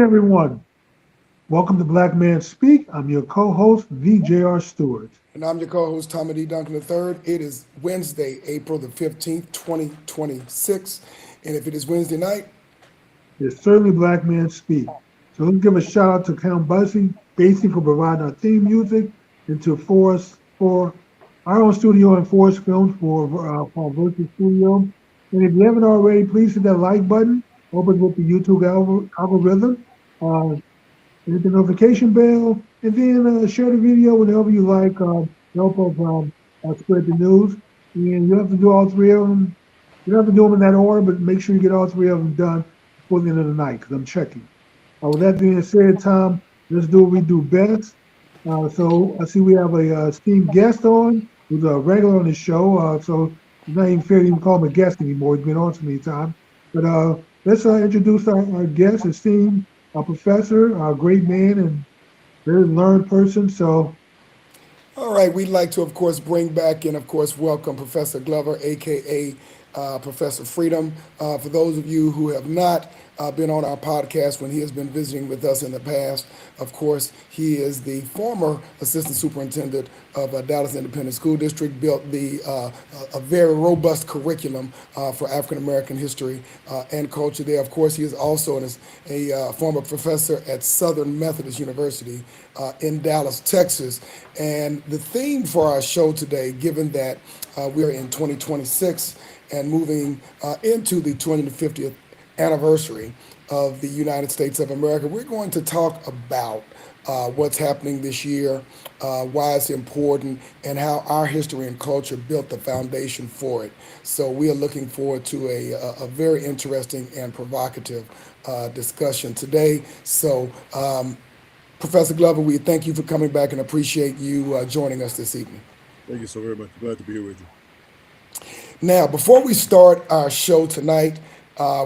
everyone. Welcome to Black Man Speak. I'm your co-host, VJR Stewart. And I'm your co-host, Tommy D. Duncan III. It is Wednesday, April the 15th, 2026. And if it is Wednesday night, It's certainly Black Man Speak. So let's give a shout out to Count Basie for providing our theme music, and to Forrest for our own studio and Forrest Films for our virtual studio. And if you haven't already, please hit that like button. Help us with the YouTube algorithm. Uh, Hit the notification bell, and then share the video whenever you like. Help us spread the news. And you have to do all three of them. You don't have to do them in that order, but make sure you get all three of them done before the end of the night, because I'm checking. With that being said, Tom, let's do what we do best. So I see we have a esteemed guest on who's a regular on the show. So it's not even fair to even call him a guest anymore. He's been on so many times. But let's introduce our guest, esteemed professor, a great man and very learned person. So all right, we'd like to, of course, bring back and, of course, welcome Professor Glover, aka Professor Freedom. For those of you who have not been on our podcast when he has been visiting with us in the past, of course, he is the former assistant superintendent of Dallas Independent School District, built a very robust curriculum for African American history and culture there. Of course, he is also a former professor at Southern Methodist University in Dallas, Texas. And the theme for our show today, given that we are in 2026 and moving into the 250th anniversary of the United States of America, we're going to talk about what's happening this year, why it's important, and how our history and culture built the foundation for it. So we are looking forward to a very interesting and provocative discussion today. So Professor Glover, we thank you for coming back and appreciate you joining us this evening. Thank you so very much. Glad to be here with you. Now, before we start our show tonight,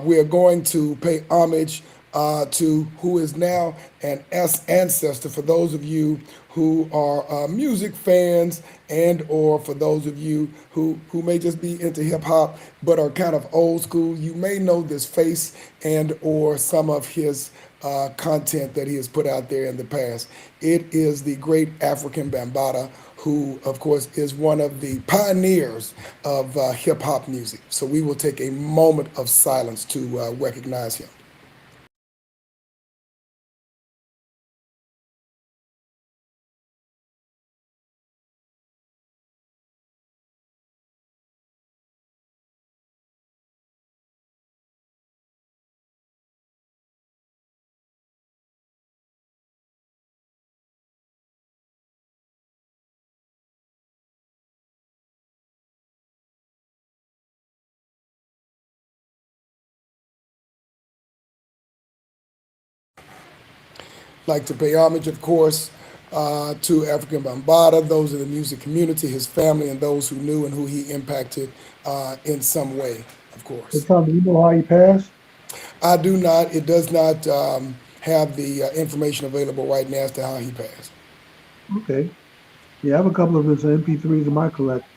we are going to pay homage to who is now an ancestor for those of you who are music fans, and or for those of you who may just be into hip hop but are kind of old school. You may know this face and or some of his content that he has put out there in the past. It is the great African Bambaataa, who, of course, is one of the pioneers of hip hop music. So we will take a moment of silence to recognize him. Like to pay homage, of course, to African Bambaataa, those in the music community, his family, and those who knew and who he impacted in some way, of so course. Tom, do you know how he passed? I do not, it does not have the information available right now as to how he passed. Okay. Yeah, I have a couple of his MP3s in my collection.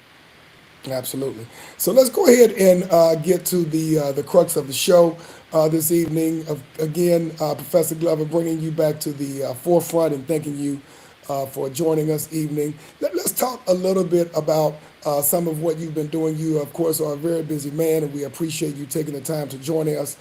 Absolutely. So let's go ahead and get to the crux of the show this evening. Again, Professor Glover, bringing you back to the forefront and thanking you for joining us evening. Let's talk a little bit about some of what you've been doing. You, of course, are a very busy man, and we appreciate you taking the time to join us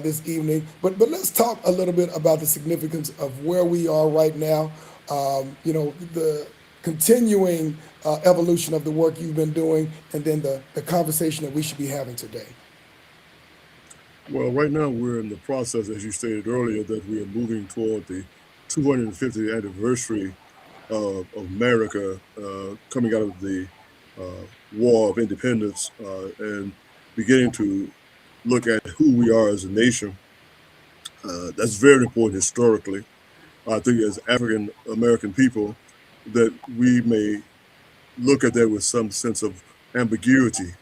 this evening. But let's talk a little bit about the significance of where we are right now. The continuing evolution of the work you've been doing, and then the conversation that we should be having today. Well, right now we're in the process, as you stated earlier, that we are moving toward the 250th anniversary of America coming out of the War of Independence and beginning to look at who we are as a nation. That's very important historically. I think as African American people that we may look at that with some sense of ambiguity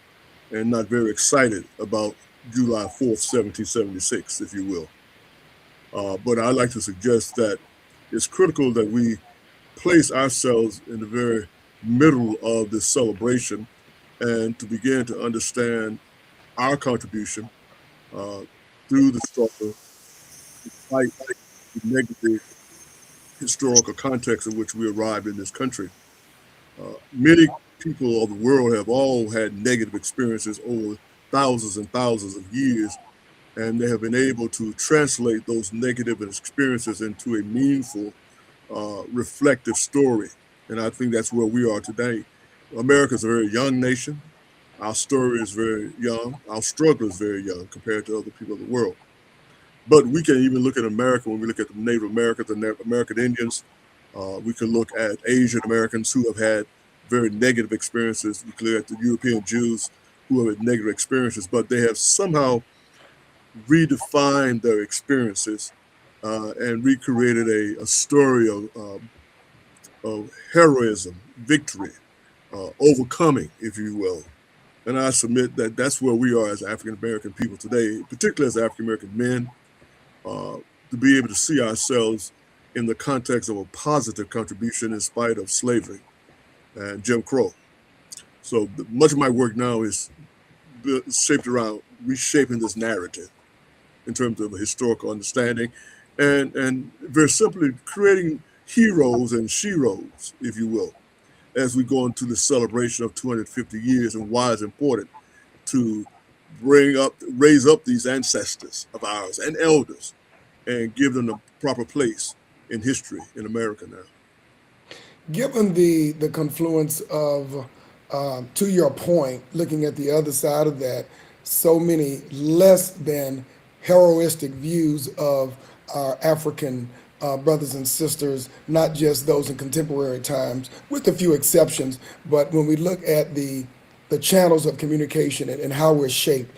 and not very excited about July 4th, 1776, if you will. But I like to suggest that it's critical that we place ourselves in the very middle of this celebration and to begin to understand our contribution uh, through the struggle, fight, negative historical context in which we arrived in this country. Many people of the world have all had negative experiences over thousands and thousands of years, and they have been able to translate those negative experiences into a meaningful, reflective story. And I think that's where we are today. America is a very young nation. Our story is very young. Our struggle is very young compared to other people of the world. But we can even look at America when we look at the Native Americans, the American Indians. We can look at Asian Americans who have had very negative experiences. We can look at the European Jews who have had negative experiences, but they have somehow redefined their experiences and recreated a story of heroism, victory, overcoming, if you will. And I submit that that's where we are as African American people today, particularly as African American men, to be able to see ourselves in the context of a positive contribution in spite of slavery and Jim Crow. So much of my work now is shaped around reshaping this narrative in terms of a historical understanding and very simply creating heroes and sheroes, if you will, as we go into the celebration of 250 years and why it's important to raise up these ancestors of ours and elders and give them the proper place in history in America now. Given the confluence of, to your point, looking at the other side of that, so many less than heroistic views of our African brothers and sisters, not just those in contemporary times, with a few exceptions, but when we look at the channels of communication and how we're shaped,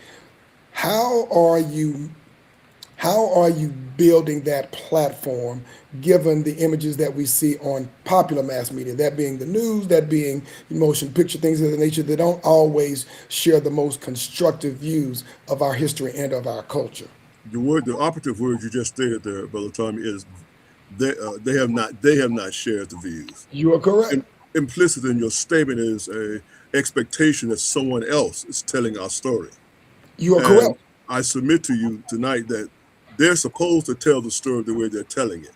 how are you building that platform given the images that we see on popular mass media, that being the news, that being motion picture, things of the nature that don't always share the most constructive views of our history and of our culture? The operative word you just stated there, Brother Tommy, is they have not shared the views. You are correct. Implicit in your statement is a expectation that someone else is telling our story. You are And correct. I submit to you tonight that they're supposed to tell the story the way they're telling it.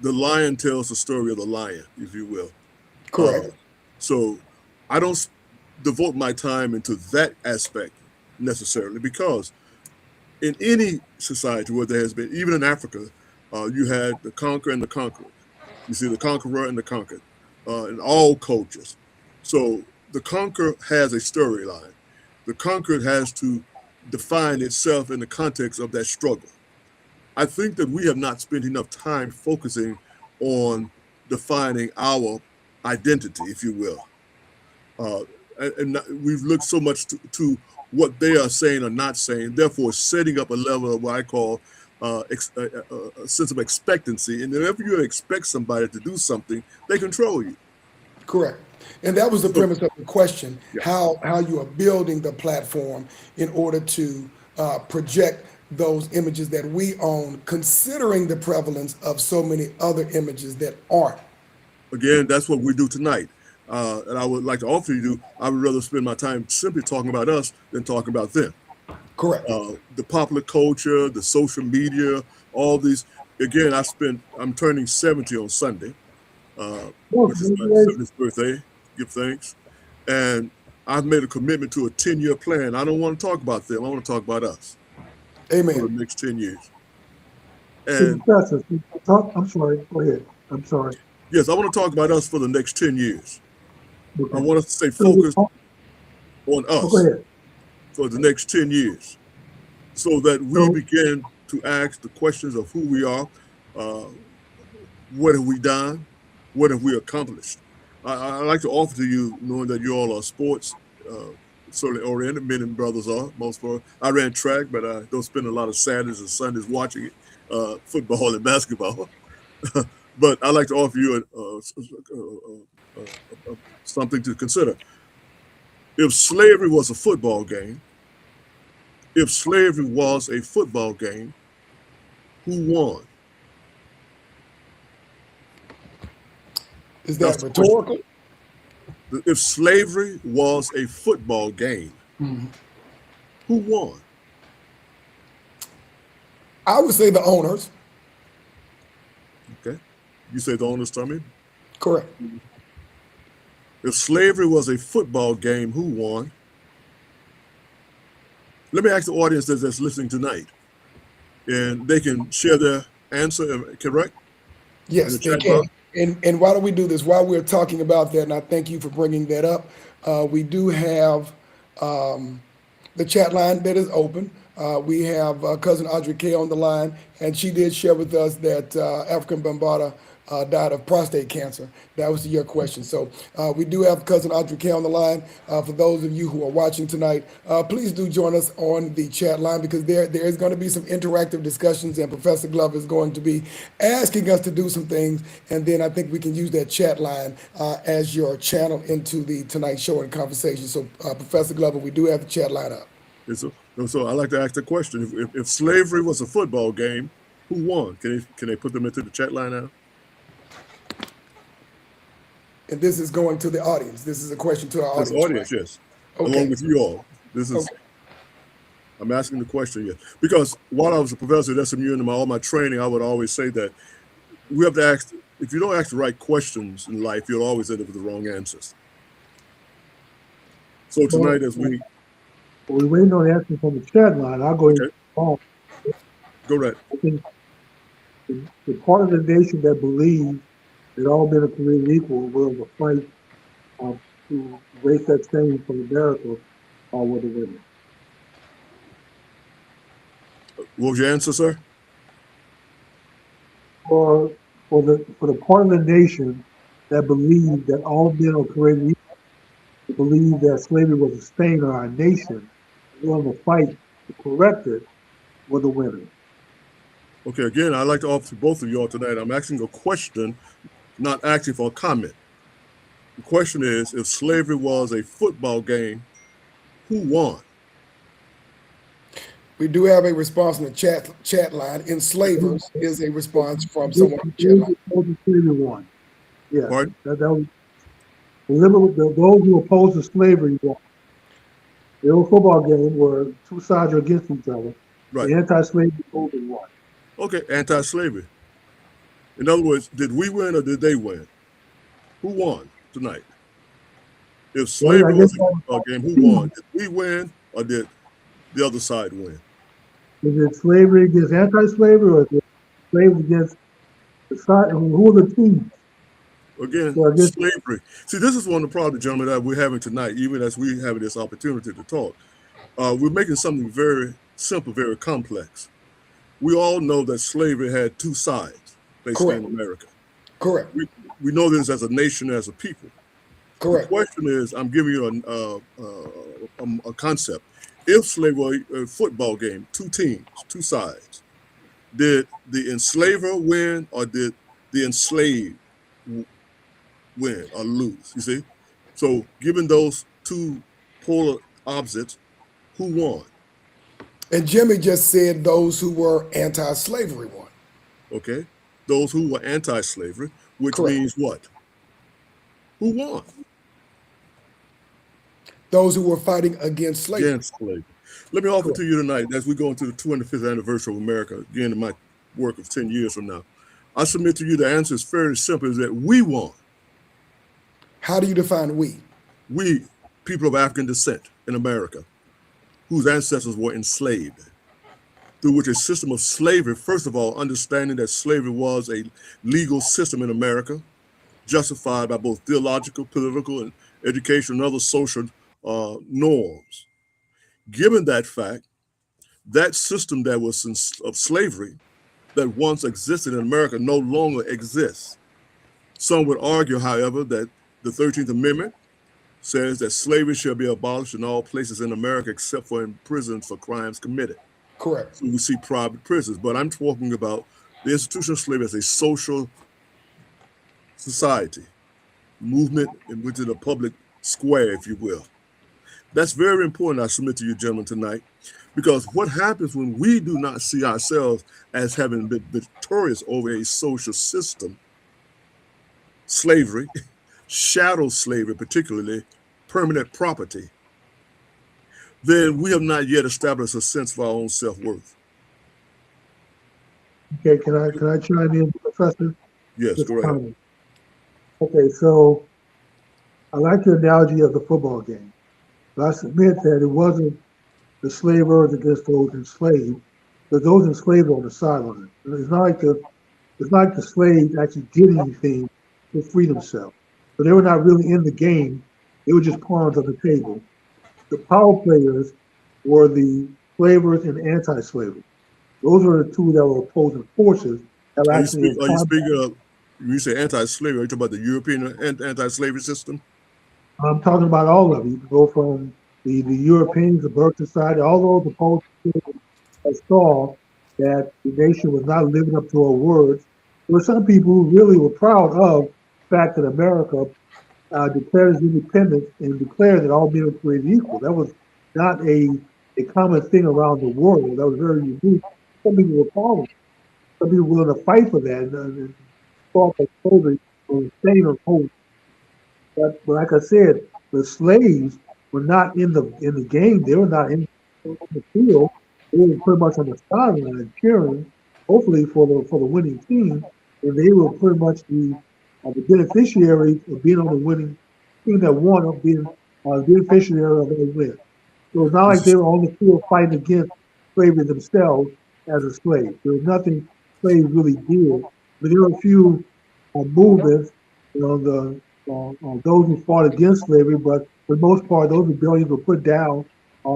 The lion tells the story of the lion, if you will. Correct. So I don't devote my time into that aspect necessarily, because in any society where there has been, even in Africa, you had the conqueror and the conquered. You see the conqueror and the conquered in all cultures. So the conqueror has a storyline. The conquered has to define itself in the context of that struggle. I think that we have not spent enough time focusing on defining our identity, if you will. We've looked so much to what they are saying or not saying, therefore setting up a level of what I call a sense of expectancy. And whenever you expect somebody to do something, they control you. Correct. And that was the premise of the question, Yeah. how you are building the platform in order to project those images that we own, considering the prevalence of so many other images that aren't. Again, that's what we do tonight. And I would like to offer you, I would rather spend my time simply talking about us than talking about them. Correct. The popular culture, the social media, all these. Again, I'm turning 70 on Sunday, which is my 70th birthday. Give thanks. And I've made a commitment to a 10-year plan. I don't want to talk about them. I want to talk about us for the Amen. next 10 years. And Professor, I'm sorry, go ahead. I'm sorry. yes, I want to talk about us for the next 10 years. Okay. I want us to stay So, focused on go us ahead. for the next 10 years so that we So- begin to ask the questions of who we are, what have we done, what have we accomplished. I like to offer to you, knowing that you all are sports certainly oriented, men and brothers are, most part. I ran track, but I don't spend a lot of Saturdays and Sundays watching it, football and basketball. But I like to offer you something to consider. If slavery was a football game, who won? Is That's that the question. rhetorical? If slavery was a football game, who won? I would say the owners. Okay. You say the owners, Tommy? Correct. If slavery was a football game, who won? Let me ask the audience that's listening tonight, and they can share their answer, correct, in Yes, the they chat can. box. And why don't we do this? While we're talking about that, and I thank you for bringing that up, we do have the chat line that is open. We have cousin Audrey K on the line, and she did share with us that African Bambaataa died of prostate cancer. That was your question. So we do have cousin Audrey K on the line. For those of you who are watching tonight, please do join us on the chat line because there is going to be some interactive discussions, and Professor Glover is going to be asking us to do some things, and then I think we can use that chat line as your channel into the Tonight Show and conversation. So Professor Glover, we do have the chat line up. So I like to ask the question: if slavery was a football game, who won? Can they put them into the chat line now? And this is going to the audience. This is a question to our This audience, right? audience, yes, Okay. along with you all. This is Okay. I'm asking the question, yes, because while I was a professor at SMU and all my training, I would always say that we have to ask. If you don't ask the right questions in life, you'll always end up with the wrong answers. So tonight, as we We're waiting on the answer from the chat line. I'll go ahead. go right. I think the part of the nation that believes that all men are created equal will the fight to raise that stain from America with the women. What was your answer, sir? For the part of the nation that believes that all men are created equal, believe that slavery was a stain on our nation, will the fight to correct it with the women. Okay, again, I'd like to offer to both of y'all tonight. I'm asking a question, not asking for a comment. The question is, if slavery was a football game, who won? We do have a response in the chat line. Enslavers is a response from someone in the chat line. Slavery won. Yeah, Pardon? that was those who opposed to slavery won. The old football game where two sides are against each other. Right. The anti-slavery movement won. Okay, anti-slavery. In other words, did we win or did they win? Who won tonight? If slavery was a football game, who won? Did we win or did the other side win? Is it slavery against anti-slavery or is it slavery against the side? Who are the teams? Again, slavery. See, this is one of the problems, gentlemen, that we're having tonight, even as we have this opportunity to talk. We're making something very simple, very complex. We all know that slavery had two sides, basically, in America. Correct. We know this as a nation, as a people. Correct. The question is, I'm giving you a concept. If slavery were a football game, two teams, two sides, did the enslaver win or did the enslaved win or lose? You see? So given those two polar opposites, who won? And Jimmy just said those who were anti-slavery won. Okay. Those who were anti-slavery, which means what? Who won? Those who were fighting against slavery. Against slavery. Let me offer to you tonight, as we go into the 205th anniversary of America, again, in my work of 10 years from now, I submit to you the answer is fairly simple, is that we won. How do you define we? We, people of African descent in America, whose ancestors were enslaved, through which a system of slavery, first of all, understanding that slavery was a legal system in America, justified by both theological, political, and educational and other social norms. Given that fact, that system that was of slavery that once existed in America no longer exists. Some would argue, however, that the 13th Amendment says that slavery shall be abolished in all places in America except for in prisons for crimes committed. Correct. So we see private prisons, but I'm talking about the institution of slavery as a social society, movement in which is a public square, if you will. That's very important, I submit to you, gentlemen, tonight, because what happens when we do not see ourselves as having been victorious over a social system, slavery, shadow slavery, particularly permanent property, then we have not yet established a sense of our own self-worth. Okay, can I chime in, Professor? Yes, Just go ahead. comment. Okay, so I like the analogy of the football game. But I submit that it wasn't the slavers against those enslaved, but those enslaved were on the sideline. It's not like the slaves actually did anything to free themselves. So they were not really in the game. They were just pawns on the table. The power players were the slavers and anti-slavers. Those were the two that were opposing forces that were actually in Are you combat. speaking of, when you say anti-slavery, are you talking about the European anti-slavery system? I'm talking about all of it. You can go from the Europeans, the Berkshire Society, all those opposed that saw that the nation was not living up to her words. There were some people who really were proud of the fact that America declared its independence and declared that all men were created equal. That was not a common thing around the world. That was very unique. Some people were proud of it. Some people were willing to fight for that and fought for slavery or staying on hold. But like I said, the slaves were not in the game. They were not on the field. They were pretty much on the sideline cheering, hopefully for the winning team, and they were pretty much the beneficiaries of being on the winning team that won of being beneficiary of their win. So it's not like This they is were on the field fighting against slavery themselves as a slave. There was nothing slaves really did. But there were a few movements, those who fought against slavery, but for the most part, those rebellions were put down.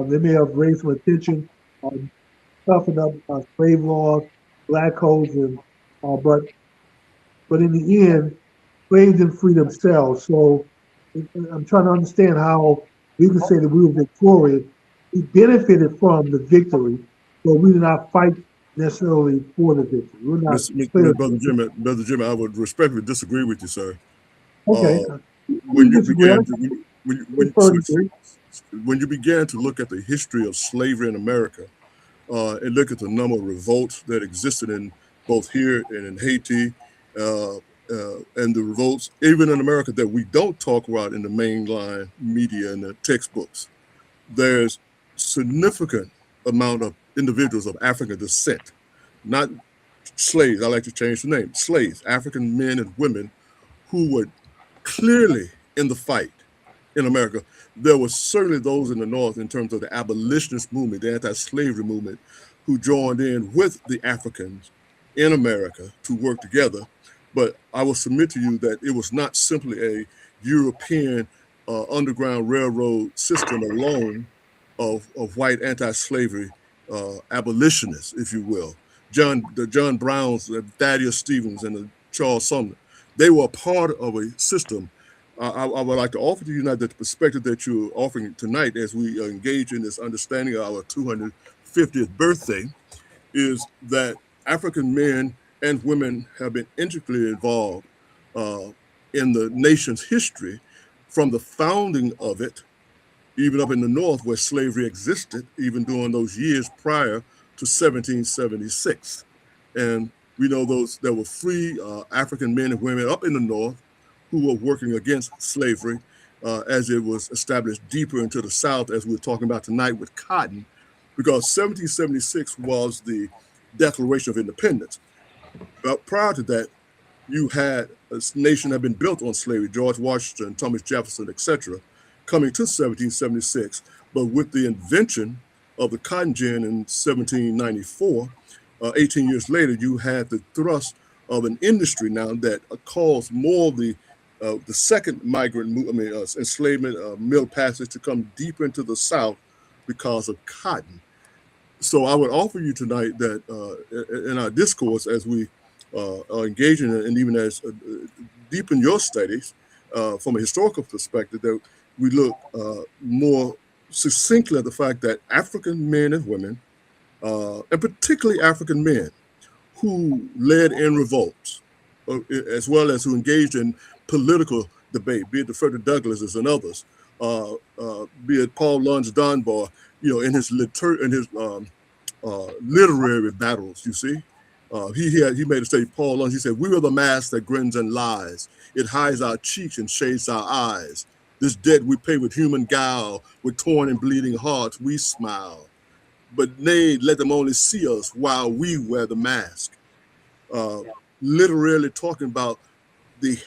They may have raised some attention, toughened up slave laws, black codes, and but in the end, slaves didn't free themselves. So I'm trying to understand how we can say that we were victorious. We benefited from the victory, but we did not fight necessarily for the victory. We're not clear. Brother Jimmy, I would respectfully disagree with you, sir. Okay, Uh, when we you disagree. I began to prefer to agree. when you began to look at the history of slavery in America, and look at the number of revolts that existed in both here and in Haiti, and the revolts even in America that we don't talk about in the mainline media and the textbooks. There's significant amount of individuals of African descent, not slaves. I like to change the name. Slaves, African men and women who were clearly in the fight in America. There were certainly those in the North in terms of the abolitionist movement, the anti-slavery movement, who joined in with the Africans in America to work together. But I will submit to you that it was not simply a European underground railroad system alone of white anti-slavery abolitionists, if you will. The John Browns, the Thaddeus Stevens, and the Charles Sumner, they were part of a system. I would like to offer to you tonight that the perspective that you're offering tonight as we engage in this understanding of our 250th birthday is that African men and women have been intricately involved uh, in the nation's history from the founding of it, even up in the North where slavery existed, even during those years prior to 1776. And we know those there were free African men and women up in the North who were working against slavery as it was established deeper into the South, as we're talking about tonight with cotton, because 1776 was the Declaration of Independence. But prior to that, you had a nation had been built on slavery, George Washington, Thomas Jefferson, etc., coming to 1776. But with the invention of the cotton gin in 1794, 18 years later, you had the thrust of an industry now that caused more of the second migrant, enslavement, middle passage to come deeper into the South because of cotton. So I would offer you tonight that in our discourse, as we are engaging and even as deepen your studies from a historical perspective, that we look more succinctly at the fact that African men and women, and particularly African men, who led in revolts, as well as who engaged in political debate, be it the Frederick Douglasses and others, be it Paul Laurence Dunbar, in his literary battles. You see, he made a statement. Paul Laurence, he said, "We are the mask that grins and lies. It hides our cheeks and shades our eyes. This debt we pay with human guile, with torn and bleeding hearts we smile. But nay, let them only see us while we wear the mask. literally talking about the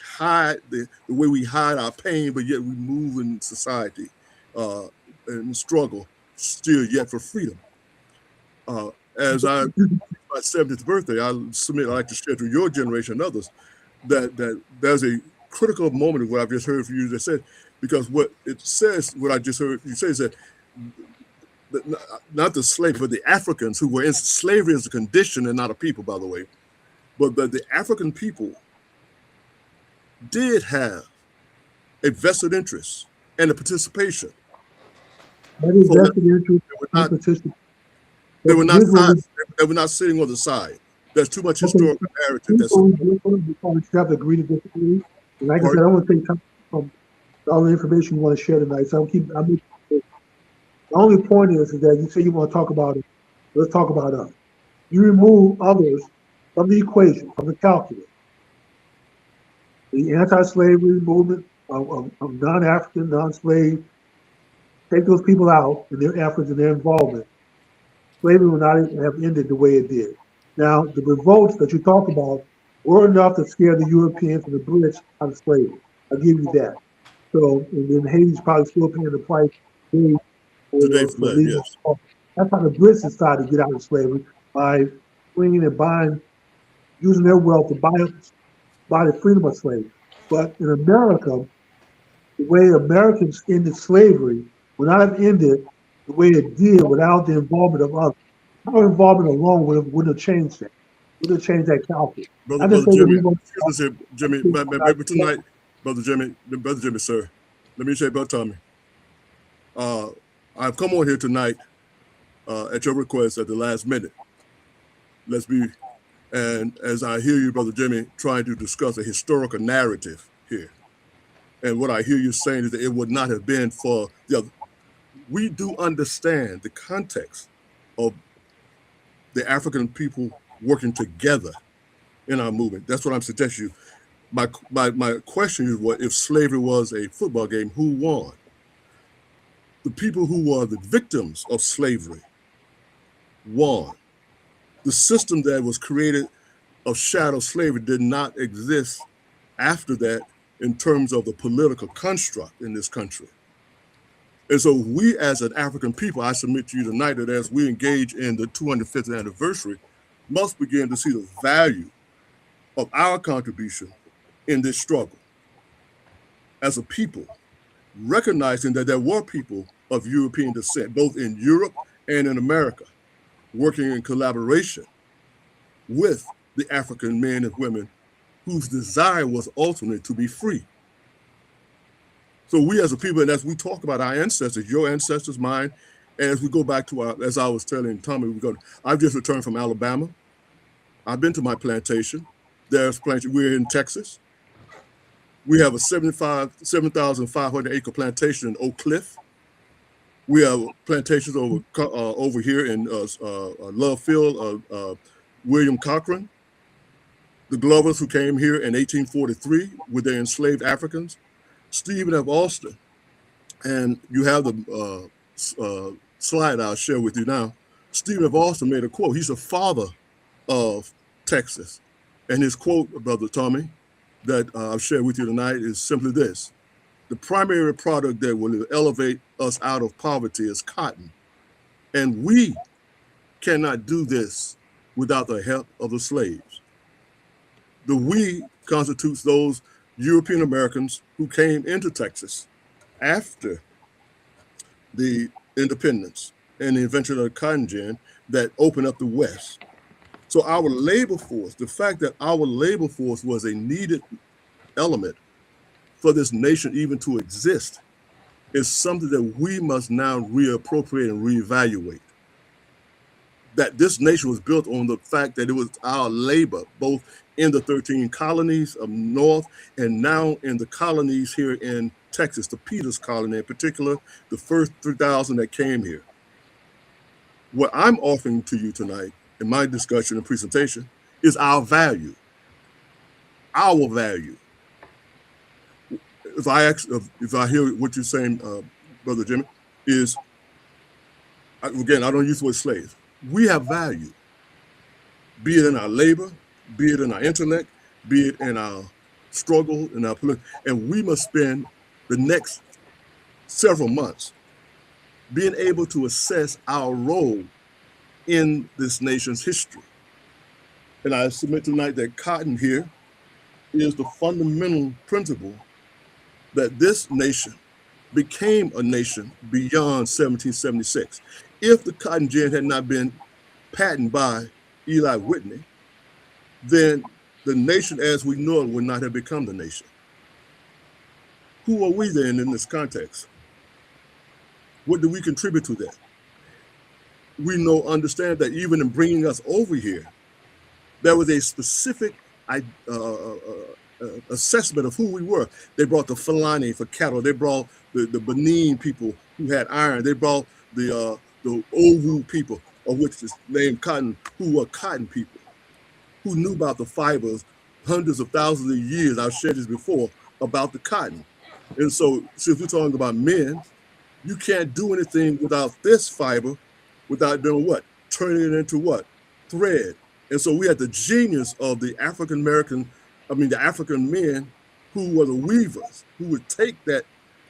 way we hide our pain, but yet we move in society uh, and struggle still yet for freedom. As my 70th birthday, I submit, I like to share to your generation and others that there's a critical moment of what I've just heard from you just said, because what it says, what I just heard you say is that not the slaves, but the Africans who were in slavery as a condition and not a people, by the way, but that the African people did have a vested interest and a participation. That is So that vested interest they were and not participation. they But were not here's what sides, they were not sitting on the side. There's too much okay, historical narrative here's that's what we do before we have to agree to disagree. And like I said, part. I want to take time from all the information you want to share tonight. So the only point is that you say you want to talk about it. Let's talk about us. You remove others from the equation, from the calculus. The anti-slavery movement of non-African, non-slave, take those people out and their efforts and their involvement. Slavery would not have ended the way it did. Now, the revolts that you talk about were enough to scare the Europeans and the British out of slavery. I'll give you that. So, and then Haiti's probably still paying the price Today for fled, legal. yes. That's how the Brits decided to get out of slavery by bringing and buying, using their wealth to buy the freedom of slavery. But in America, the way Americans ended slavery would not have ended the way it did without the involvement of others. Our involvement alone wouldn't have changed that. Wouldn't have changed that calculus. I just Brother say that Jimmy, we want excuse me, Jimmy, maybe tonight, Brother Jimmy, sir. Let me say, Brother Tommy. I've come on here tonight at your request at the last minute. Let's be, and as I hear you, Brother Jimmy, trying to discuss a historical narrative here, and what I hear you saying is that it would not have been for the other. We do understand the context of the African people working together in our movement. That's what I'm suggesting you. My question is, what if slavery was a football game? Who won? The people who were the victims of slavery won. The system that was created of shadow slavery did not exist after that in terms of the political construct in this country. And so we as an African people, I submit to you tonight that as we engage in the 250th anniversary, must begin to see the value of our contribution in this struggle as a people, recognizing that there were people of European descent, both in Europe and in America, working in collaboration with the African men and women whose desire was ultimately to be free. So we as a people, and as we talk about our ancestors, your ancestors, mine, and as we go back to our, as I was telling Tommy, I've just returned from Alabama. I've been to my plantation. There's plantation, we're in Texas. We have a 7,500 acre plantation in Oak Cliff. We have plantations over here in Love Field, William Cochran, the Glovers who came here in 1843 with their enslaved Africans, Stephen F. Austin. And you have the slide I'll share with you now. Stephen F. Austin made a quote. He's the father of Texas. And his quote, Brother Tommy, that I'll share with you tonight is simply this: the primary product that will elevate us out of poverty is cotton. And we cannot do this without the help of the slaves. The we constitutes those European Americans who came into Texas after the independence and the invention of the cotton gin that opened up the West. So our labor force, the fact that our labor force was a needed element for this nation even to exist, is something that we must now reappropriate and reevaluate. That this nation was built on the fact that it was our labor, both in the 13 colonies of North and now in the colonies here in Texas, the Peters colony in particular, the first 3,000 that came here. What I'm offering to you tonight in my discussion and presentation is our value. Our value. If I hear what you're saying, Brother Jimmy, is, again, I don't use the word slaves. We have value, be it in our labor, be it in our intellect, be it in our struggle, in our political, and we must spend the next several months being able to assess our role in this nation's history. And I submit tonight that cotton here is the fundamental principle that this nation became a nation beyond 1776. If the cotton gin had not been patented by Eli Whitney, then the nation as we know it would not have become the nation. Who are we then in this context? What do we contribute to that? We understand that even in bringing us over here, there was a specific assessment of who we were. They brought the Fulani for cattle. They brought the Benin people who had iron. They brought the Owu people, of which is named cotton, who were cotton people, who knew about the fibers hundreds of thousands of years. I've shared this before about the cotton. And so since we're talking about men, you can't do anything without this fiber, without doing what? Turning it into what? Thread. And so we had the genius of the African men who were the weavers, who would take that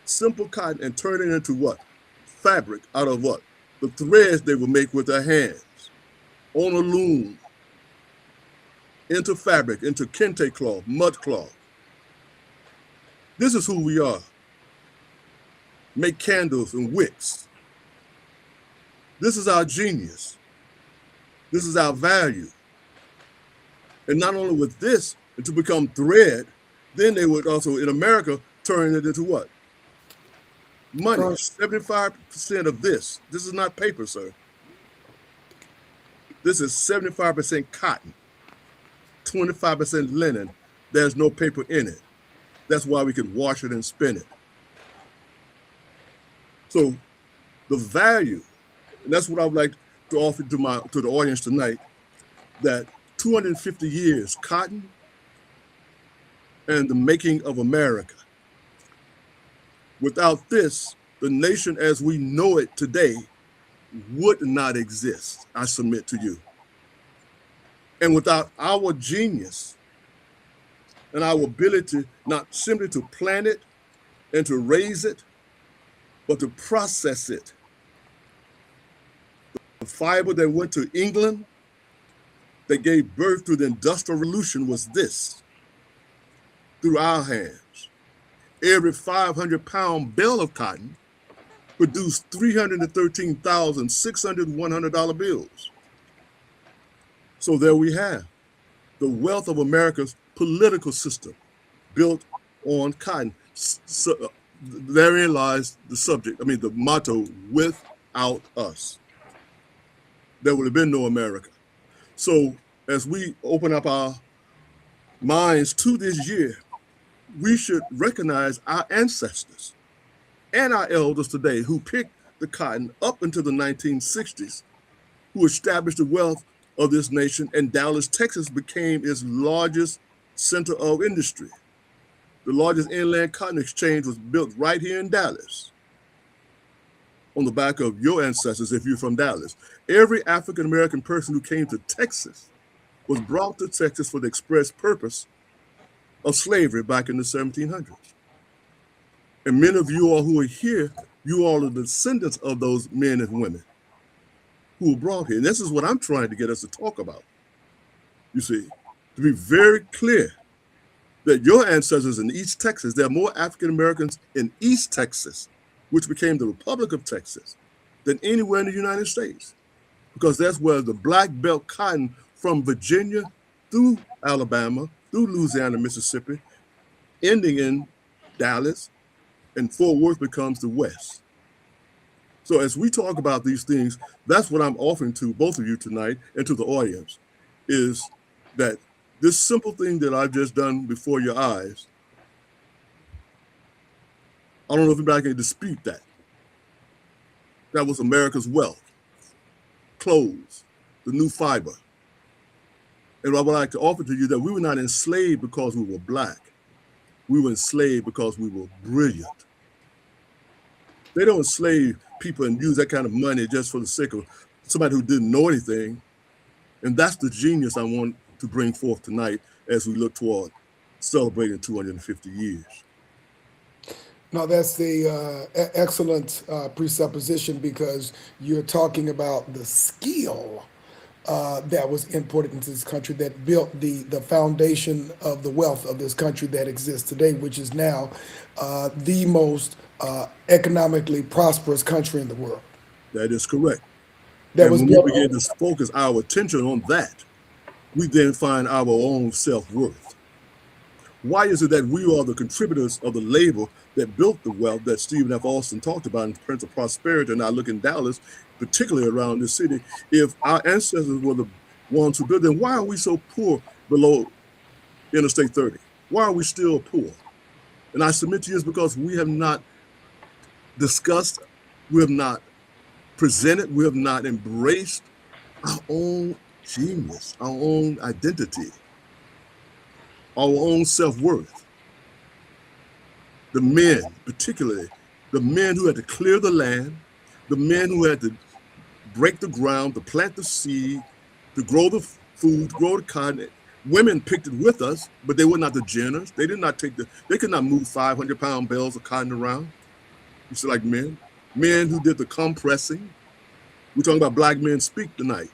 simple cotton and turn it into what? Fabric out of what? The threads they would make with their hands on a loom, into fabric, into kente cloth, mud cloth. This is who we are. Make candles and wicks. This is our genius. This is our value. And not only with this, and to become thread, then they would also, in America, turn it into what? Money. 75% of this. This is not paper, sir. This is 75% cotton, 25% linen. There's no paper in it. That's why we can wash it and spin it. So the value, and that's what I would like to offer to the audience tonight, that 250 years, cotton and the making of America. Without this, the nation as we know it today would not exist, I submit to you. And without our genius and our ability not simply to plant it and to raise it, but to process it. The fiber that went to England that gave birth to the Industrial Revolution was this, through our hands. Every 500-pound bale of cotton produced 313,600 $100 bills. So there we have the wealth of America's political system built on cotton. So, therein lies the subject, the motto, without us, there would have been no America. So as we open up our minds to this year, we should recognize our ancestors and our elders today who picked the cotton up into the 1960s, who established the wealth of this nation, and Dallas, Texas became its largest center of industry. The largest inland cotton exchange was built right here in Dallas on the back of your ancestors, if you're from Dallas. Every African-American person who came to Texas was brought to Texas for the express purpose of slavery back in the 1700s. And many of you all who are here, you all are the descendants of those men and women who were brought here. And this is what I'm trying to get us to talk about, you see, to be very clear that your ancestors in East Texas, there are more African Americans in East Texas, which became the Republic of Texas, than anywhere in the United States, because that's where the black belt cotton from Virginia through Alabama, through Louisiana, Mississippi, ending in Dallas, and Fort Worth becomes the West. So as we talk about these things, that's what I'm offering to both of you tonight and to the audience, is that this simple thing that I've just done before your eyes, I don't know if anybody can dispute that. That was America's wealth, clothes, the new fiber. And I would like to offer to you that we were not enslaved because we were black. We were enslaved because we were brilliant. They don't enslave people and use that kind of money just for the sake of somebody who didn't know anything. And that's the genius I want to bring forth tonight as we look toward celebrating 250 years. No, that's the excellent presupposition because you're talking about the skill that was imported into this country that built the foundation of the wealth of this country that exists today, which is now the most economically prosperous country in the world. That is correct. That And was when we built begin on. to focus our attention on that, we then find our own self-worth. Why is it that we are the contributors of the labor that built the wealth that Stephen F. Austin talked about in Prince of Prosperity? And I look in Dallas, particularly around this city. If our ancestors were the ones who built it, then why are we so poor below Interstate 30? Why are we still poor? And I submit to you, it's because we have not discussed, we have not presented, we have not embraced our own genius, our own identity, our own self-worth. The men, particularly, the men who had to clear the land, the men who had to break the ground, to plant the seed, to grow the food, to grow the cotton. Women picked it with us, but they were not the generous. They did not they could not move 500-pound bales of cotton around. You see, like men who did the compressing. We're talking about Black men speak tonight.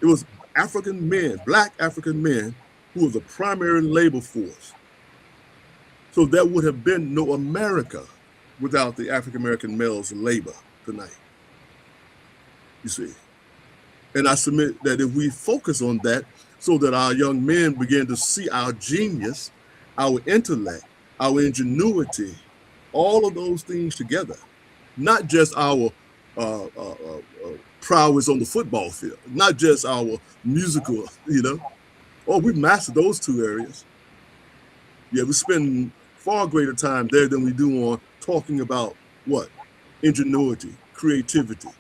It was African men, Black African men, who were the primary labor force. So there would have been no America without the African-American males' labor tonight, you see. And I submit that if we focus on that so that our young men begin to see our genius, our intellect, our ingenuity, all of those things together, not just our prowess on the football field, not just our musical, we mastered those two areas. Yeah, we spend far greater time there than we do on talking about what? Ingenuity, creativity.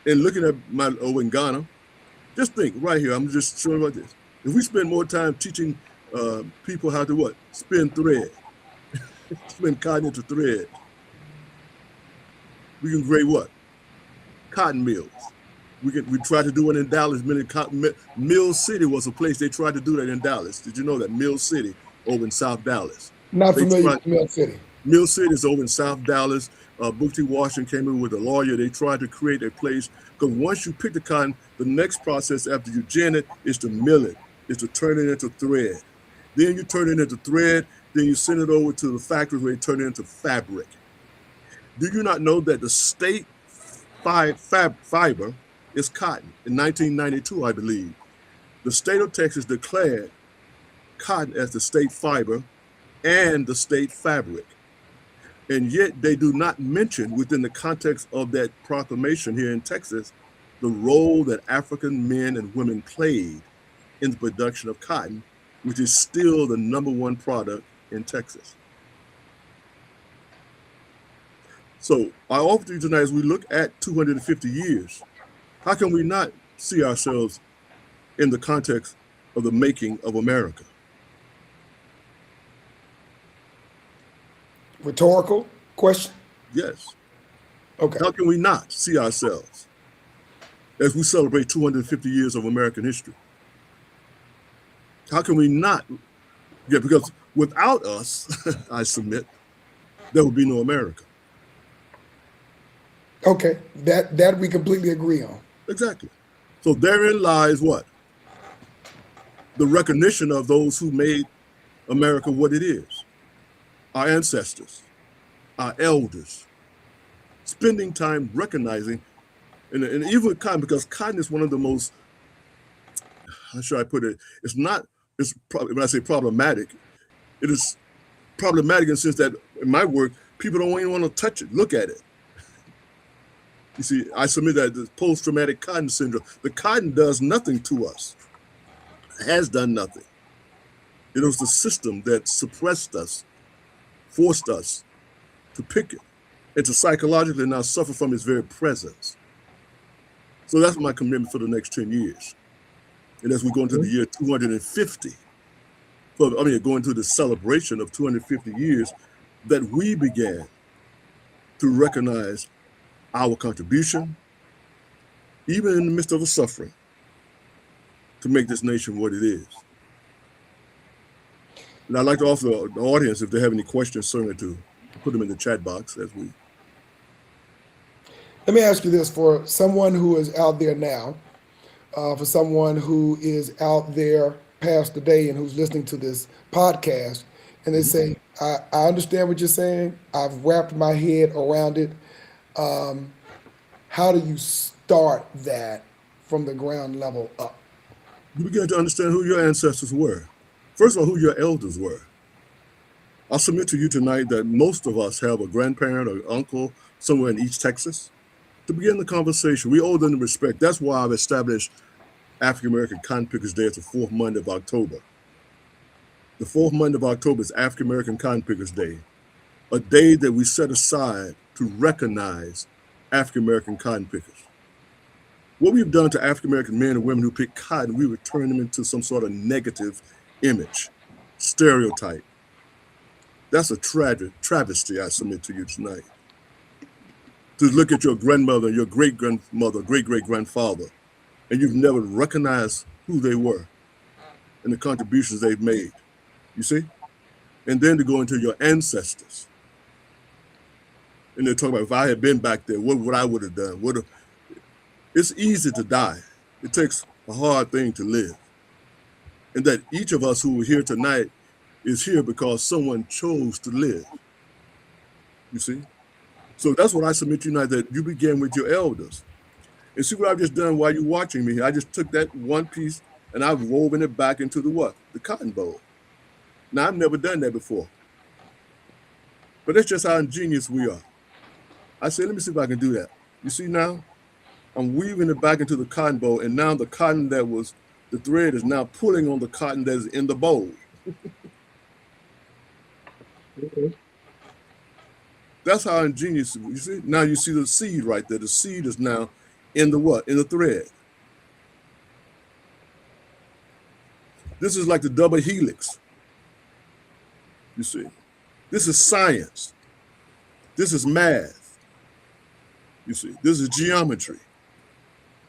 And looking at my in Ghana, just think right here, I'm just showing about this. If we spend more time teaching people how to what? Spin thread, spin cotton into thread, we can create what? Cotton mills. We tried to do it in Dallas. Mill City was a place they tried to do that in Dallas. Did you know that? Mill City over in South Dallas. Not familiar with Mill City. Mill City is over in South Dallas. Booker T. Washington came in with a lawyer. They tried to create a place because once you pick the cotton, the next process after you gin it is to mill it, is to turn it into thread. Then you turn it into thread. Then you send it over to the factories where they turn it into fabric. Do you not know that the state fiber is cotton? In 1992, I believe, the state of Texas declared cotton as the state fiber and the state fabric. And yet they do not mention within the context of that proclamation here in Texas, the role that African men and women played in the production of cotton, which is still the #1 product in Texas. So I offer to you tonight, as we look at 250 years, how can we not see ourselves in the context of the making of America? Rhetorical question? Yes. Okay. How can we not see ourselves as we celebrate 250 years of American history? How can we not? Yeah, because without us, I submit, there would be no America. Okay, that we completely agree on. Exactly. So therein lies what? The recognition of those who made America what it is. Our ancestors, our elders, spending time recognizing, and even with cotton, because cotton is one of the most, how should I put it? When I say problematic, it is problematic in the sense that in my work, people don't even want to touch it, look at it. You see, I submit that the post-traumatic cotton syndrome, the cotton does nothing to us, has done nothing. It was the system that suppressed us, forced us to pick it, and to psychologically now suffer from its very presence. So that's my commitment for the next 10 years. And as we go into the year 250, going to the celebration of 250 years, that we began to recognize our contribution, even in the midst of the suffering, to make this nation what it is. And I'd like to offer the audience, if they have any questions, certainly to put them in the chat box as we. Let me ask you this: for someone who is out there now, for someone who is out there past the day and who's listening to this podcast, and they say, I understand what you're saying. I've wrapped my head around it. How do you start that from the ground level up? You begin to understand who your ancestors were. First of all, who your elders were. I'll submit to you tonight that most of us have a grandparent or uncle somewhere in East Texas. To begin the conversation, we owe them respect. That's why I've established African American Cotton Pickers Day as the fourth Monday of October. The fourth Monday of October is African American Cotton Pickers Day, a day that we set aside to recognize African American cotton pickers. What we've done to African American men and women who pick cotton, we would turn them into some sort of negative image, stereotype. That's a travesty, I submit to you tonight. To look at your grandmother, your great-grandmother, great-great-grandfather, and you've never recognized who they were and the contributions they've made, you see? And then to go into your ancestors. And they're talking about, if I had been back there, what I would have done. It's easy to die. It takes a hard thing to live. And that each of us who are here tonight is here because someone chose to live. You see? So that's what I submit to you tonight, that you begin with your elders. And see what I've just done while you're watching me. I just took that one piece and I've woven it back into the what? The cotton bowl. Now, I've never done that before. But that's just how ingenious we are. I said, let me see if I can do that. You see now? I'm weaving it back into the cotton bowl, and now the cotton that was, the thread is now pulling on the cotton that is in the bowl. Okay. That's how ingenious, you see? Now you see the seed right there. The seed is now in the what? In the thread. This is like the double helix. You see? This is science. This is math. You see? This is geometry.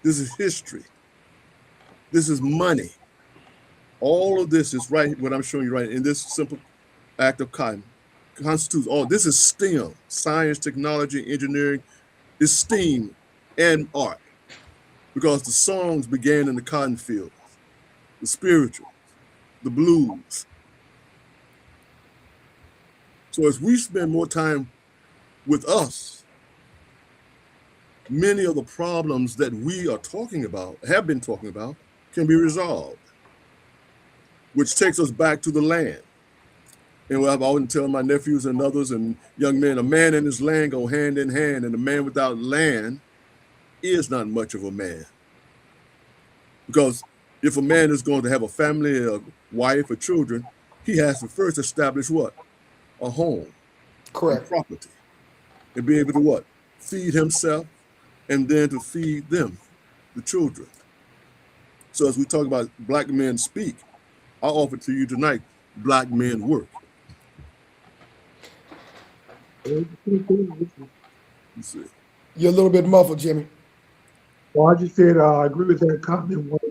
This is history. This is money. All of this is right, what I'm showing you right in this simple act of cotton constitutes all. This is STEM, science, technology, engineering. It's STEAM and art, because the songs began in the cotton fields, the spirituals, the blues. So as we spend more time with us, many of the problems that we are talking about, have been talking about, can be resolved, which takes us back to the land. And what I've always tell my nephews and others and young men, a man and his land go hand in hand, and a man without land is not much of a man. Because if a man is going to have a family, a wife, or children, he has to first establish what? A home. Correct. Property. And be able to what? Feed himself, and then to feed them, the children. So as we talk about black men speak, I offer to you tonight, black men work. You see. You're a little bit muffled, Jimmy. Well, I just said I agree with that comment.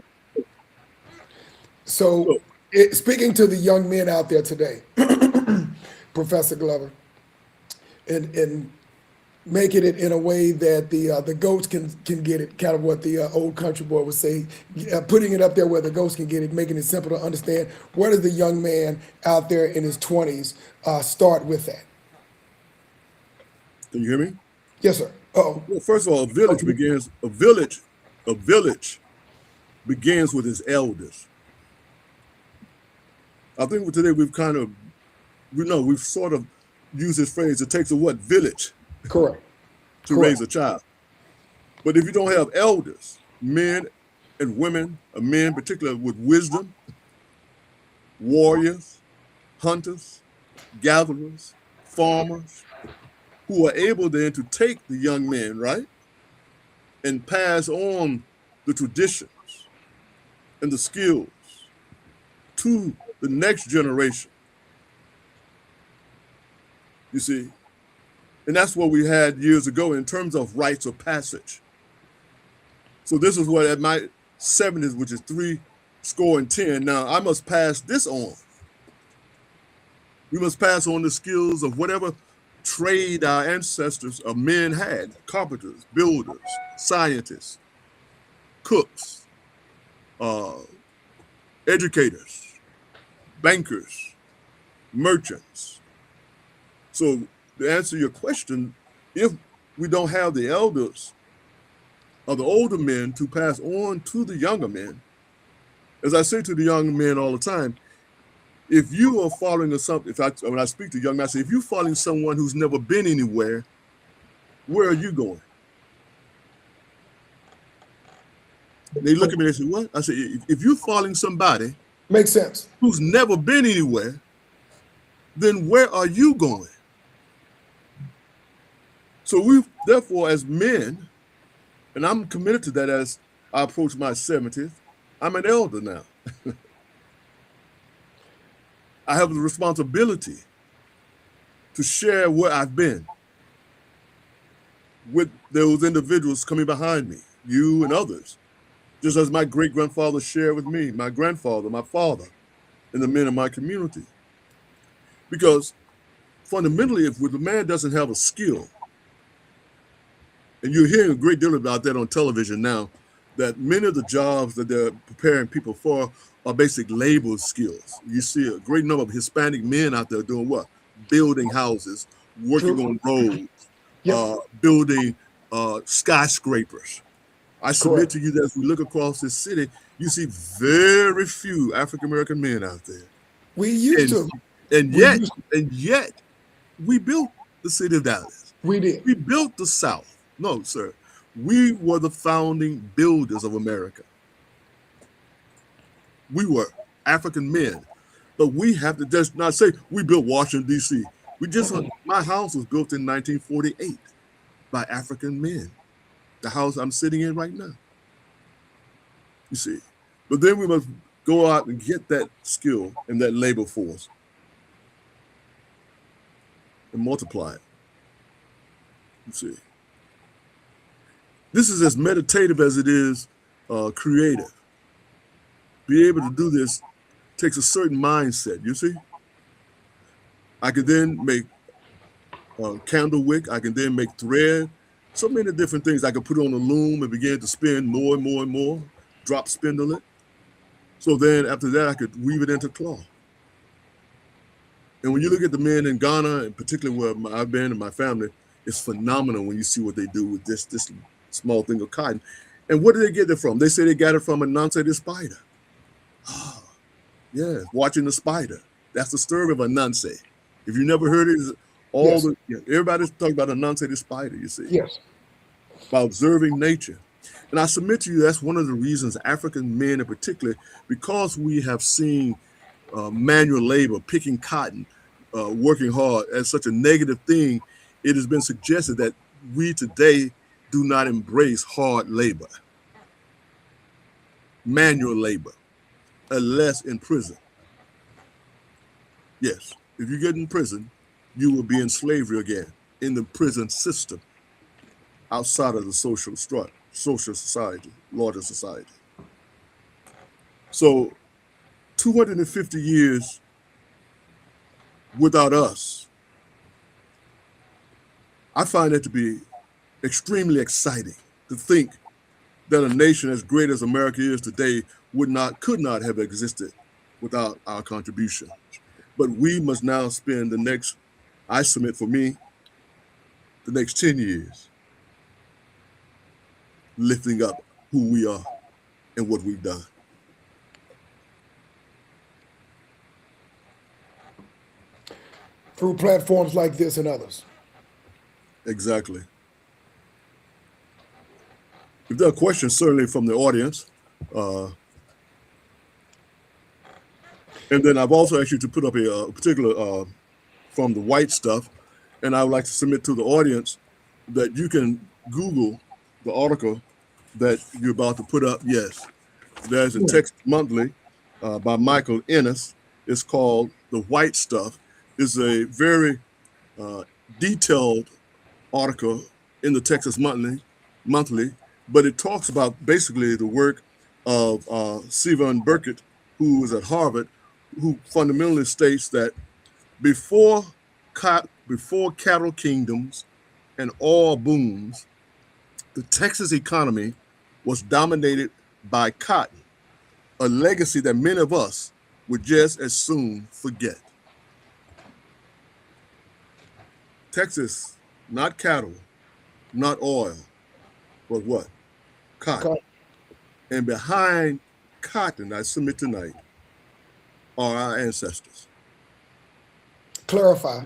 So, speaking to the young men out there today, Professor Glover, and making it in a way that the goats can get it, kind of what the old country boy would say, putting it up there where the goats can get it, making it simple to understand. Where does the young man out there in his 20s start with that? Can you hear me? Yes, sir. Uh-oh. Well, first of all, a village begins with its elders. I think today we've sort of used this phrase, it takes a what? Village. Correct. To raise a child. But if you don't have elders, men and women, men particularly with wisdom, warriors, hunters, gatherers, farmers, who are able then to take the young men, right, and pass on the traditions and the skills to the next generation. You see? And that's what we had years ago in terms of rites of passage. So this is what at my 70s, which is 3 scoring 10. Now I must pass this on. We must pass on the skills of whatever trade our ancestors of men had: carpenters, builders, scientists, cooks, uh, educators, bankers, merchants. So to answer your question, if we don't have the elders or the older men to pass on to the younger men, as I say to the young men all the time, if you are following something, when I speak to young men, I say, if you're following someone who's never been anywhere, where are you going? They look at me and say, what? I say, if you're following somebody Makes sense. who's never been anywhere, then where are you going? So we, therefore, as men, and I'm committed to that as I approach my 70th, I'm an elder now. I have the responsibility to share where I've been with those individuals coming behind me, you and others, just as my great-grandfather shared with me, my grandfather, my father, and the men in my community. Because fundamentally, if the man doesn't have a skill, and you're hearing a great deal about that on television now, that many of the jobs that they're preparing people for are basic labor skills. You see a great number of Hispanic men out there doing what? Building houses, working on roads, building skyscrapers. I submit to you that as we look across this city, you see very few African-American men out there. We used to. And yet, we built the city of Dallas. We did. We built the South. No, sir. We were the founding builders of America. We were African men. But we have to just not say we built Washington, D.C. My house was built in 1948 by African men. The house I'm sitting in right now. You see. But then we must go out and get that skill and that labor force and multiply it. You see. This is as meditative as it is creative. Be able to do this takes a certain mindset, you see. I can then make candle wick. I can then make thread. So many different things. I can put on a loom and begin to spin more and more and more, drop spindle it. So then after that, I could weave it into cloth. And when you look at the men in Ghana, and particularly where I've been and my family, it's phenomenal when you see what they do with this small thing of cotton. And what did they get it from? They say they got it from a Anansi the spider. Oh, yeah, watching the spider. That's the story of Anansi. If you never heard it, everybody's talking about Anansi the spider, you see. Yes. By observing nature. And I submit to you, that's one of the reasons African men in particular, because we have seen manual labor, picking cotton, working hard as such a negative thing, it has been suggested that we today do not embrace hard labor, manual labor, unless in prison. Yes, if you get in prison, you will be in slavery again, in the prison system, outside of the social society, larger society. So 250 years without us, I find that to be extremely exciting to think that a nation as great as America is today could not have existed without our contribution. But we must now spend I submit for me, the next 10 years lifting up who we are and what we've done. Through platforms like this and others. Exactly. If there are questions, certainly from the audience. And then I've also asked you to put up a particular from the white stuff. And I would like to submit to the audience that you can Google the article that you're about to put up. Yes, there's a Text Monthly by Michael Ennis. It's called The White Stuff. It's a very detailed article in the Texas Monthly, but it talks about basically the work of Stephen Burkett, who was at Harvard, who fundamentally states that before before cattle kingdoms and oil booms, the Texas economy was dominated by cotton, a legacy that many of us would just as soon forget. Texas, not cattle, not oil, but what? Cotton. And behind cotton, I submit tonight, are our ancestors. Clarify.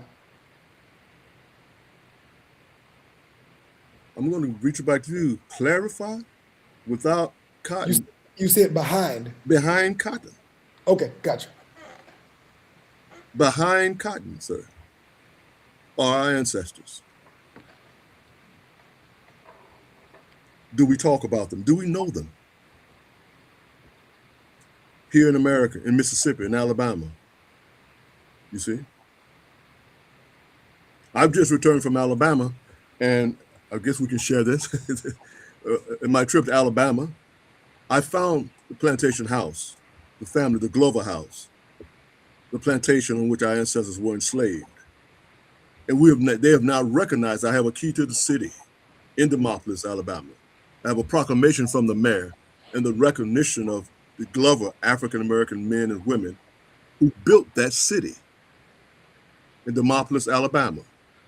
I'm going to reach it back to you. Clarify without cotton. You said behind. Behind cotton. Okay, gotcha. Behind cotton, sir, are our ancestors. Do we talk about them? Do we know them? Here in America, in Mississippi, in Alabama, you see? I've just returned from Alabama, and I guess we can share this. In my trip to Alabama, I found the plantation house, the family, the Glover house, the plantation on which our ancestors were enslaved. And they have now recognized I have a key to the city in Demopolis, Alabama. I have a proclamation from the mayor and the recognition of the Glover African-American men and women who built that city in Demopolis, Alabama,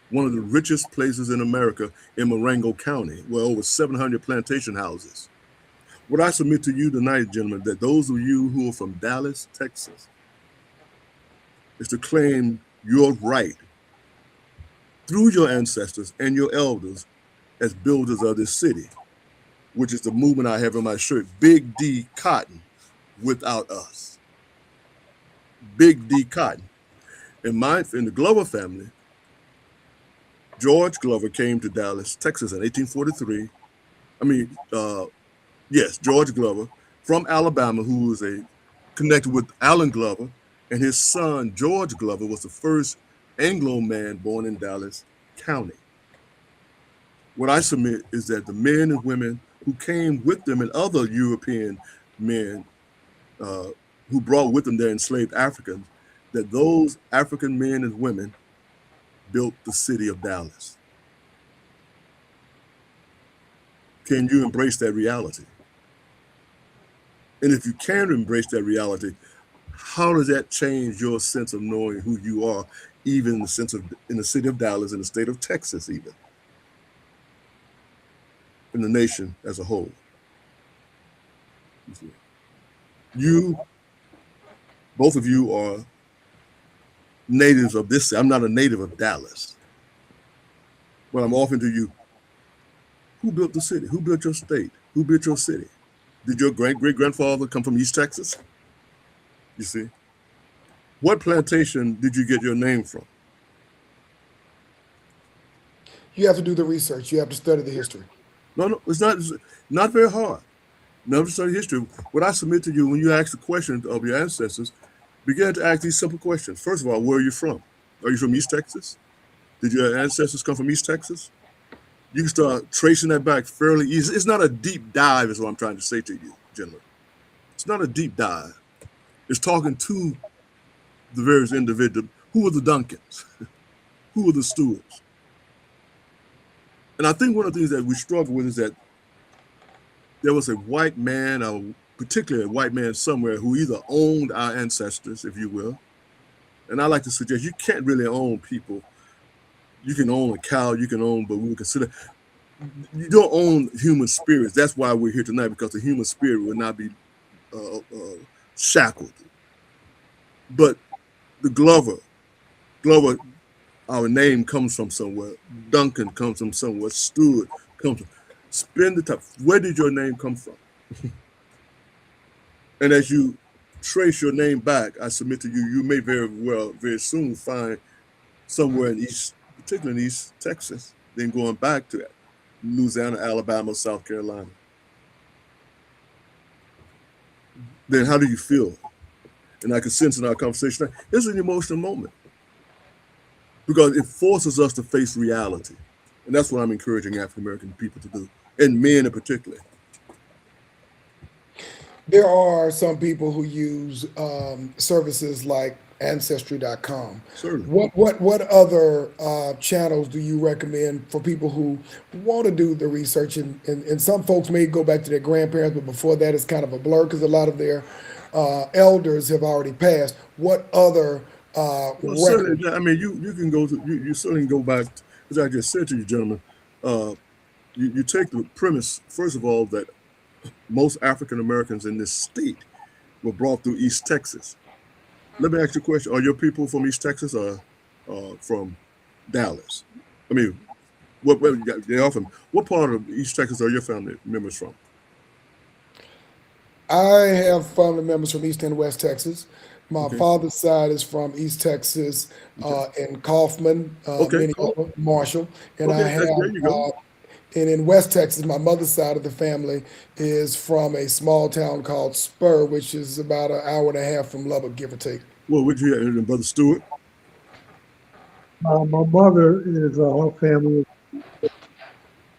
one of the richest places in America in Marengo County, where over 700 plantation houses. What I submit to you tonight, gentlemen, that those of you who are from Dallas, Texas, is to claim your right through your ancestors and your elders as builders of this city, which is the movement I have in my shirt, Big D Cotton, without us. Big D Cotton. In the Glover family, George Glover came to Dallas, Texas in 1843. George Glover from Alabama, who was connected with Allen Glover, and his son, George Glover, was the first Anglo man born in Dallas County. What I submit is that the men and women who came with them and other European men who brought with them their enslaved Africans, that those African men and women built the city of Dallas. Can you embrace that reality? And if you can embrace that reality, how does that change your sense of knowing who you are, even in the city of Dallas, in the state of Texas, even in the nation as a whole? Both of you are natives of this city. I'm not a native of Dallas, but I'm offering to you, who built the city? Who built your state? Who built your city? Did your great-great-grandfather come from East Texas? You see? What plantation did you get your name from? You have to do the research. You have to study the history. No, it's not very hard. Never study history. What I submit to you, when you ask the question of your ancestors, begin to ask these simple questions. First of all, where are you from? Are you from East Texas? Did your ancestors come from East Texas? You can start tracing that back fairly easy. It's not a deep dive, is what I'm trying to say to you, gentlemen. It's not a deep dive. It's talking to the various individuals. Who were the Duncans? Who were the Stewarts? And I think one of the things that we struggle with is that there was a white man, particularly a white man somewhere, who either owned our ancestors, if you will. And I like to suggest you can't really own people. You can own a cow, but we would consider, you don't own human spirits. That's why we're here tonight, because the human spirit will not be shackled. But the Glover, our name comes from somewhere. Duncan comes from somewhere. Stewart comes from. Spend the time. Where did your name come from? And as you trace your name back, I submit to you, you may very soon find somewhere in East, particularly in East Texas, then going back to Louisiana, Alabama, South Carolina. Then how do you feel? And I can sense in our conversation, it's an emotional moment, because it forces us to face reality. And that's what I'm encouraging African-American people to do, and men in particular. There are some people who use services like Ancestry.com. Certainly. What other channels do you recommend for people who want to do the research? And some folks may go back to their grandparents, but before that, it's kind of a blur because a lot of their elders have already passed. What other Well, certainly. records? I mean, you can go to you certainly can go back, as I just said to you, gentlemen. Uh, you take the premise first of all that most African Americans in this state were brought through East Texas. Let me ask you a question: are your people from East Texas or from Dallas? I mean, they are from what part of East Texas are your family members from? I have family members from East and West Texas. My Okay, father's side is from East Texas, okay, in Kaufman, okay, cool. Minneota, Marshall, and Okay, I have, there you go. and in West Texas, my mother's side of the family is from a small town called Spur, which is about an hour and a half from Lubbock, give or take. Well, would you have Brother Stewart, My mother is, her family,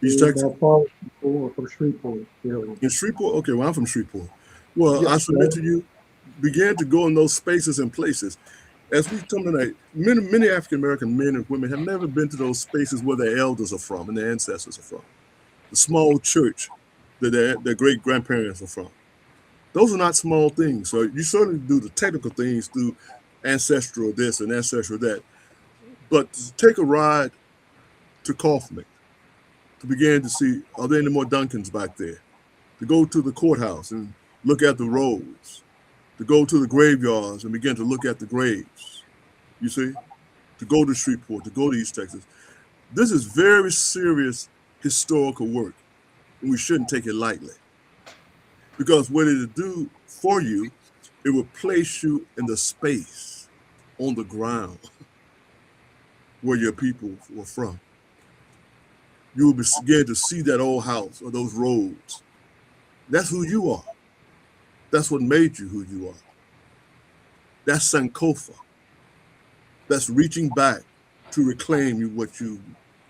East Texas? my father from Shreveport, Maryland. In Shreveport? Okay, well, I'm from Shreveport. Well, I Yes. submit to you, begin to go in those spaces and places. As we come tonight, many African American men and women have never been to those spaces where their elders are from and their ancestors are from. The small church that their great grandparents are from. Those are not small things. So you certainly do the technical things through ancestral this and ancestral that. But to take a ride to Kaufman to begin to see, are there any more Duncans back there? To go to the courthouse and look at the roads, to go to the graveyards and begin to look at the graves, you see, to go to Shreveport, to go to East Texas. This is very serious historical work, and we shouldn't take it lightly. Because what it'll do for you, it will place you in the space on the ground where your people were from. You will begin to see that old house or those roads. That's who you are. That's what made you who you are. That's Sankofa. That's reaching back to reclaim you what you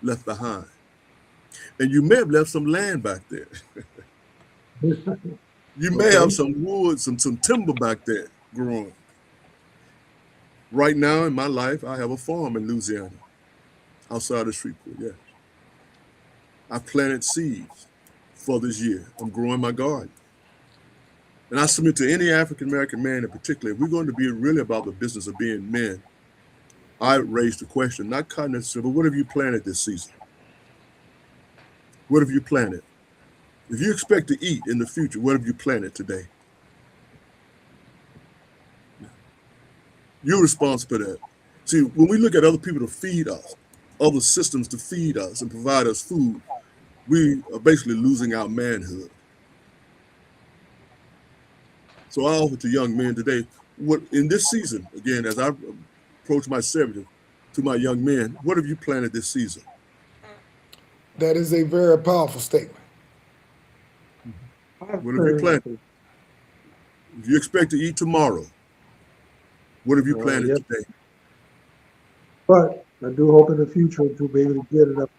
left behind. And you may have left some land back there. You may Okay. have some wood, some timber back there growing. Right now in my life, I have a farm in Louisiana, outside of Shreveport, yes. I've planted seeds for this year. I'm growing my garden. And I submit to any African American man in particular, if we're going to be really about the business of being men, I raise the question, not cognitive, but what have you planted this season? What have you planted? If you expect to eat in the future, what have you planted today? You're responsible for that. See, when we look at other people to feed us, other systems to feed us and provide us food, we are basically losing our manhood. So I offer to young men today, what in this season, again, as I approach my 70th, to my young men, what have you planted this season? That is a very powerful statement. What have you planted? If you expect to eat tomorrow, what have you planted Yep. today? But I do hope in the future to be able to get it up.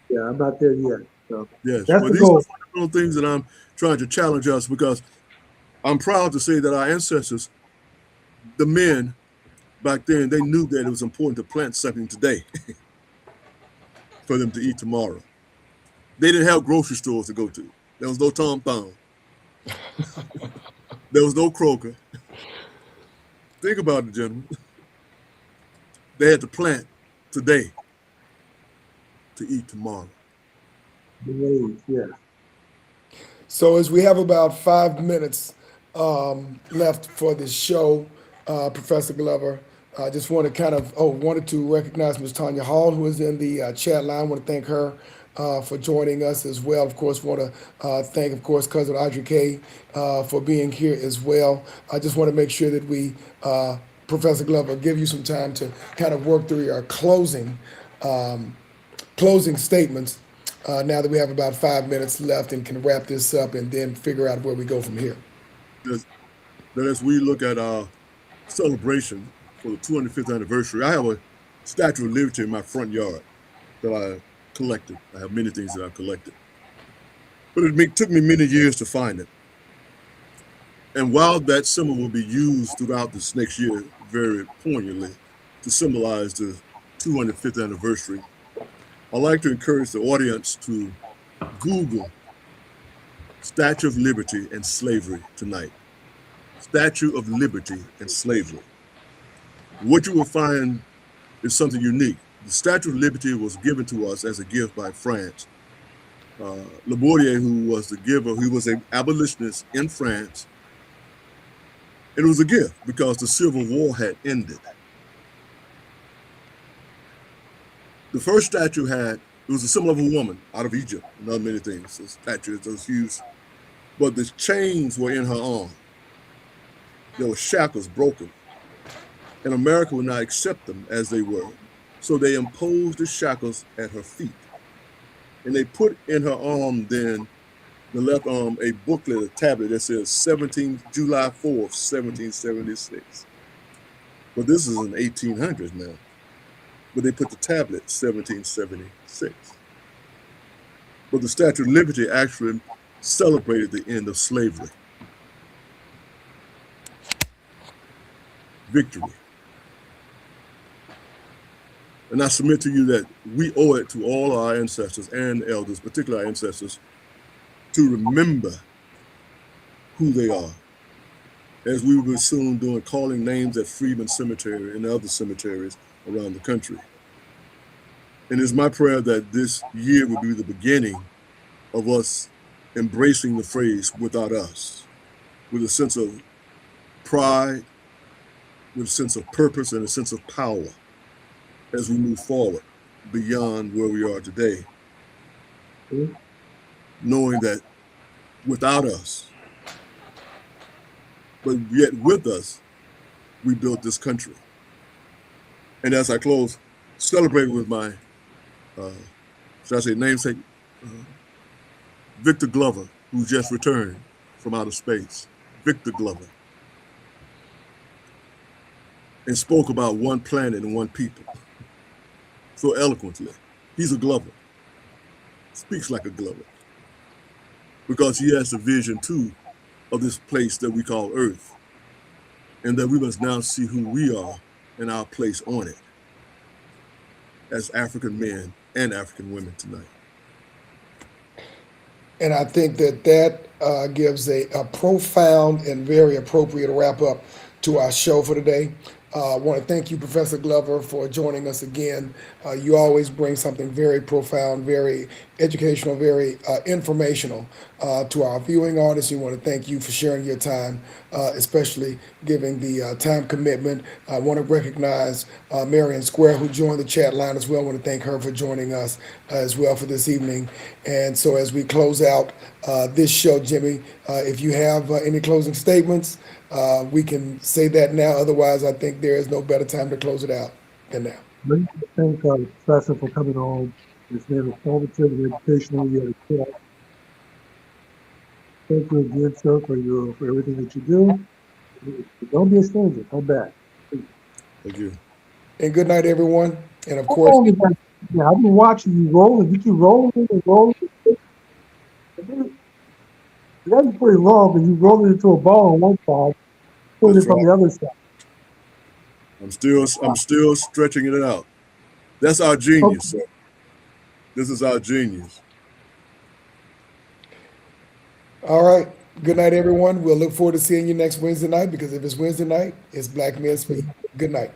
Yeah, I'm not there yet. So Yes. that's Well, the these are goal. fundamental things that I'm trying to challenge us because I'm proud to say that our ancestors, the men back then, they knew that it was important to plant something today for them to eat tomorrow. They didn't have grocery stores to go to. There was no Tom Thumb. There was no Kroger. Think about it, gentlemen. They had to plant today to eat tomorrow. Yeah. So as we have about 5 minutes left for this show, Professor Glover, I just want to wanted to recognize Ms. Tanya Hall, who is in the chat line. I want to thank her for joining us as well. Of course, want to thank, of course, Cousin Audrey K for being here as well. I just want to make sure that we, Professor Glover, give you some time to kind of work through your closing statements now that we have about 5 minutes left and can wrap this up and then figure out where we go from here. That as we look at our celebration for the 205th anniversary, I have a Statue of Liberty in my front yard that I collected. I have many things that I've collected. But it took me many years to find it. And while that symbol will be used throughout this next year very poignantly to symbolize the 250th anniversary, I'd like to encourage the audience to Google Statue of Liberty and Slavery tonight. Statue of Liberty and Slavery. What you will find is something unique. The Statue of Liberty was given to us as a gift by France. Labourier, who was the giver, he was an abolitionist in France. It was a gift because the Civil War had ended. The first statue it was a symbol of a woman out of Egypt, and other many things. The statue was huge, but the chains were in her arm. There were shackles broken, and America would not accept them as they were. So they imposed the shackles at her feet. And they put in her arm then, the left arm, a booklet, a tablet that says July 4th, 1776. But this is in the 1800s now. But they put the tablet 1776. But the Statue of Liberty actually celebrated the end of slavery. Victory. And I submit to you that we owe it to all our ancestors and elders, particularly our ancestors, to remember who they are. As we will be soon doing calling names at Freedman Cemetery and other cemeteries around the country. And it's my prayer that this year will be the beginning of us embracing the phrase "without us," with a sense of pride, with a sense of purpose and a sense of power as we move forward beyond where we are today. Knowing that without us, but yet with us, we built this country. And as I close, celebrating with my, should I say namesake, Victor Glover, who just returned from outer space. Victor Glover. And spoke about one planet and one people so eloquently. He's a Glover. Speaks like a Glover. Because he has the vision too of this place that we call Earth. And that we must now see who we are and our place on it as African men and African women tonight. And I think that gives a profound and very appropriate wrap up to our show for today. I want to thank you, Professor Glover, for joining us again. You always bring something very profound, very educational, very informational to our viewing audience. We want to thank you for sharing your time, especially giving the time commitment. I want to recognize Marion Square, who joined the chat line as well. I want to thank her for joining us as well for this evening. And so as we close out this show, Jimmy, if you have any closing statements, we can say that now. Otherwise, I think there is no better time to close it out than now. Let me thank the professor for coming on. It's been informative and educational. Thank you again, sir, for everything that you do. Don't be a stranger. Come back. Thank you. And good night, everyone. And of course, yeah, I've been watching you rolling. You keep rolling and rolling. That's pretty long, but you roll it into a ball on one side, pull it from the other side. I'm still stretching it out. That's our genius, sir. This is our genius. All right. Good night, everyone. We'll look forward to seeing you next Wednesday night, because if it's Wednesday night, it's Black Men Speak. Good night.